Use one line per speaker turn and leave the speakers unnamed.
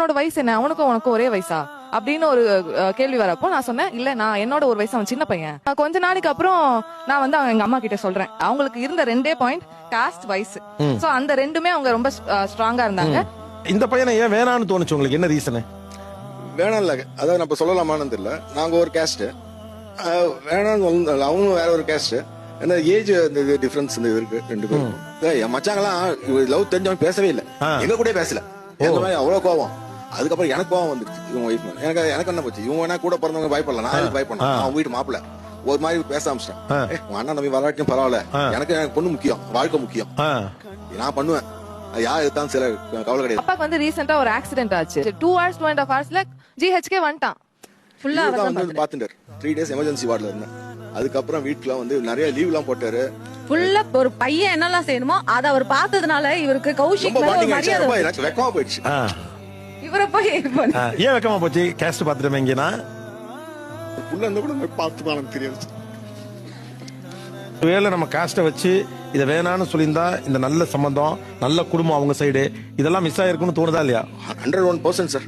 அவனோட வயசு என்ன, அவனுக்கும் உனக்கும் ஒரே வயசா அப்படின்னு ஒரு கேள்வி வரப்போ நான் சொன்னேன், இல்ல நான் என்னோட ஒரு வயசு, அவன் சின்ன பையன். கொஞ்ச நாளைக்கு அப்புறம் நான் வந்து எங்க அம்மா கிட்ட சொல்றேன், அவங்களுக்கு இருந்த 2 பாயிண்ட் காஸ்ட் வயசு. சோ அந்த 2மே அவங்க ரொம்ப ஸ்ட்ராங்கா இருந்தாங்க.
இந்த பையனை ஏன் வேணான்னு தோணுச்சு உங்களுக்கு, என்ன ரீசன்?
வேணாம் இல்ல, அதாவது நம்ம சொல்லலாமான்னு தெரியல. நாங்க ஒரு கேஸ்ட், வேணாம்னு அவங்க வேற ஒரு கேஸ்ட். ஏன்னா ஏஜ் டிஃபரன்ஸ் இருக்கு 2 பேரும். என் மச்சாங்கெல்லாம் லவ் தெரிஞ்சவன் பேசவே இல்லை, எங்க கூட பேசல. எங்க மாதிரி அவ்வளவு கோவம். அதுக்கப்புறம் எனக்கு கோவம் வந்துருச்சு இவங்க ஒய்ஃப். எனக்கு என்ன போச்சு, இவங்க வேணா கூட பிறந்தவங்க பயப்படலாம், நான் பயப்படணும். அவன் வீட்டு மாப்பிள்ள ஒரு மாதிரி பேச ஆரம்பிச்சிட்டேன். உங்க அண்ணன் தம்பி வராட்டியும் பரவாயில்ல, எனக்கு பொண்ணு முக்கியம், வாழ்க்கை முக்கியம், நான் பண்ணுவேன், யார் எடுத்தாலும் சில கவலை கிடையாது.
அப்பாக்கு வந்து ரீசெண்டா ஒரு ஆக்சிடென்ட் ஆச்சு. 2 hours 2.5 hours ஜிஹெச்கே வந்துட்டான். ஃபுல்லா
வந்து பாத்துட்டாரு. 3 days எமர்ஜென்சி வார்டுல இருந்தேன். அதுக்கப்புறம் வீட்டுல வந்து நிறைய லீவ் எல்லாம் போட்டாரு.
ஃபுல்லா ஒரு பையன் என்னெல்லாம் செய்யணுமோ அதை அவர் பார்த்ததுனால இவருக்கு கௌஷிக் மேல ஒரு மரியாதை.
எனக்கு வெக்கமா போயிடுச்சு.
இவரை போய்
ஏன் வெக்கமா போச்சு? கேஸ்ட் பாத்துட்டோம் எங்கன்னா
உள்ள இருந்த கூட பார்த்து தெரியாது.
வேலை நம்ம காஸ்ட்டை வச்சு இதை வேணான்னு சொல்லியிருந்தா இந்த நல்ல சம்பந்தம், நல்ல குடும்பம் அவங்க சைடு இதெல்லாம் மிஸ் ஆயிருக்குன்னு தோணுதா இல்லையா?
101% சார்.